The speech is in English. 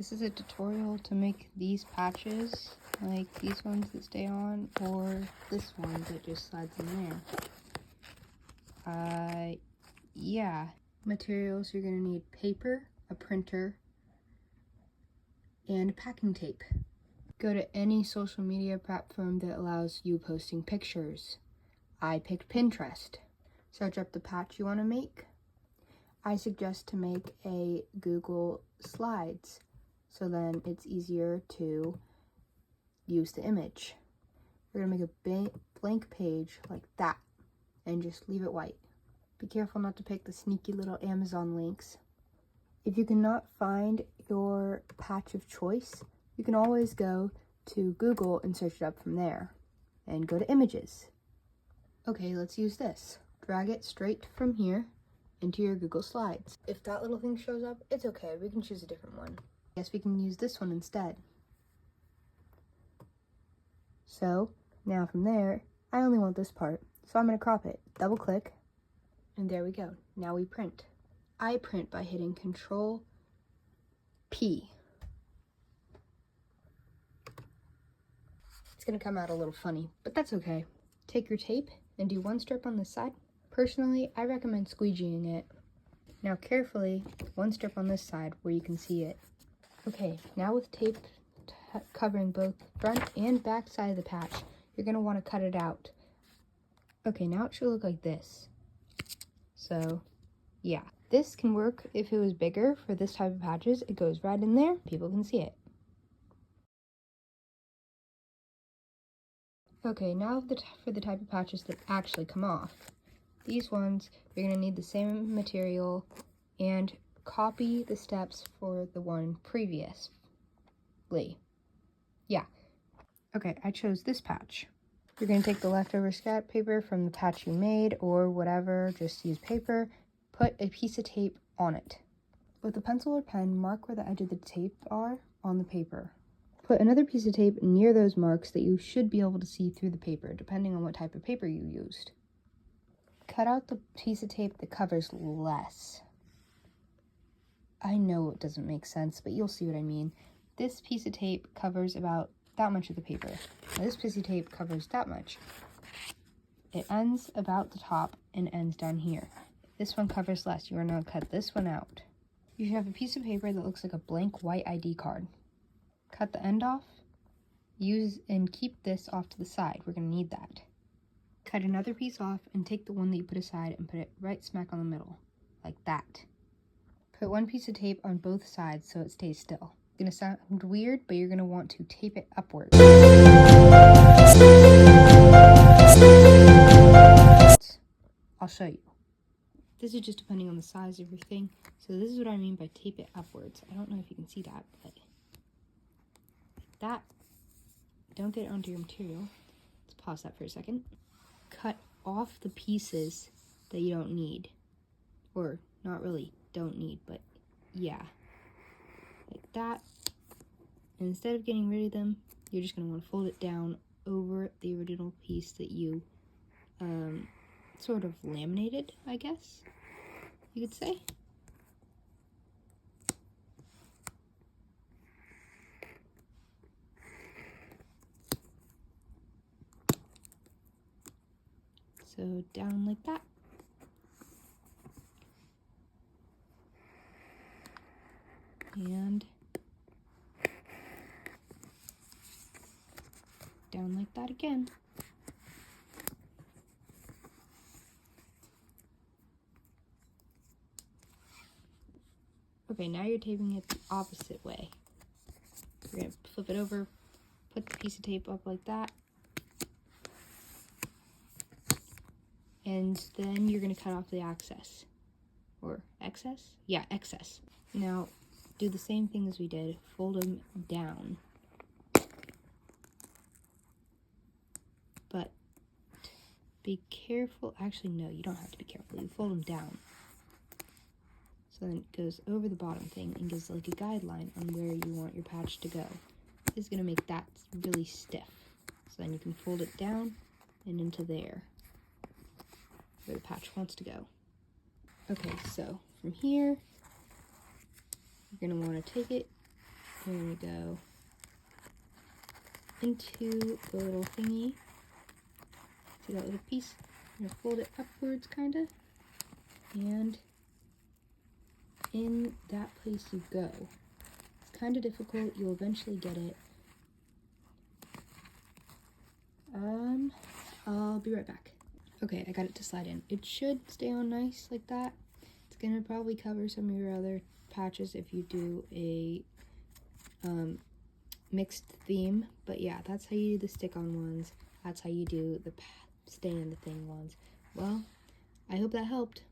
This is a tutorial to make these patches, like these ones that stay on, or this one that just slides in there. Yeah. Materials, you're gonna need paper, a printer, and packing tape. Go to any social media platform that allows you posting pictures. I picked Pinterest. Search up the patch you want to make. I suggest to make a Google Slides, so then it's easier to use the image. We're gonna make a blank page like that and just leave it white. Be careful not to pick the sneaky little Amazon links. If you cannot find your patch of choice, you can always go to Google and search it up from there and go to images. Okay, let's use this. Drag it straight from here into your Google Slides. If that little thing shows up, it's okay, we can choose a different one. I guess we can use this one instead. So now from there, I only want this part, so I'm gonna crop it. Double click, and there we go. Now we print. I print by hitting Control P. It's gonna come out a little funny, but that's okay. Take your tape and do one strip on this side. Personally, I recommend squeegeeing it. Now carefully, one strip on this side where you can see it. Okay, now with tape covering both front and back side of the patch, you're gonna wanna cut it out. Okay, now it should look like this. So, yeah. This can work if it was bigger for this type of patches. It goes right in there, people can see it. Okay, now for the type of patches that actually come off. These ones, you're going to need the same material and copy the steps for the one previously. Yeah. Okay, I chose this patch. You're going to take the leftover scrap paper from the patch you made or whatever, just use paper, put a piece of tape on it. With a pencil or pen, mark where the edge of the tape are on the paper. Put another piece of tape near those marks that you should be able to see through the paper, depending on what type of paper you used. Cut out the piece of tape that covers less. I know it doesn't make sense, but you'll see what I mean. This piece of tape covers about that much of the paper. Now this piece of tape covers that much. It ends about the top and ends down here. This one covers less. You are going to cut this one out. You should have a piece of paper that looks like a blank white ID card. Cut the end off. Use and keep this off to the side. We're going to need that. Cut another piece off and take the one that you put aside and put it right smack on the middle, like that. Put one piece of tape on both sides so it stays still. It's going to sound weird, but you're going to want to tape it upwards. I'll show you. This is just depending on the size of your thing. So this is what I mean by tape it upwards. I don't know if you can see that, but like that. Don't get it onto your material. Let's pause that for a second. Cut off the pieces that you don't need. Or not really don't need, but yeah. Like that. And instead of getting rid of them, you're just going to want to fold it down over the original piece that you sort of laminated, I guess you could say. So down like that. And down like that again. Okay, now you're taping it the opposite way. You're going to flip it over, put the piece of tape up like that. And then you're going to cut off the excess. Or excess? Yeah, excess. Now, do the same thing as we did. Fold them down. But be careful. Actually, no, you don't have to be careful. You fold them down. So then it goes over the bottom thing and gives like a guideline on where you want your patch to go. This is going to make that really stiff. So then you can fold it down and into there, where the patch wants to go. Okay, so from here, you're going to want to take it There we go. Into the little thingy. See that little piece? I'm gonna fold it upwards, kinda. And in that place you go. It's kind of difficult. You'll eventually get it. I'll be right back. Okay, I got it to slide in. It should stay on nice like that. It's gonna probably cover some of your other patches if you do a mixed theme, but yeah, that's how you do the stick-on ones. That's how you do the stay in the thing ones. Well, I hope that helped.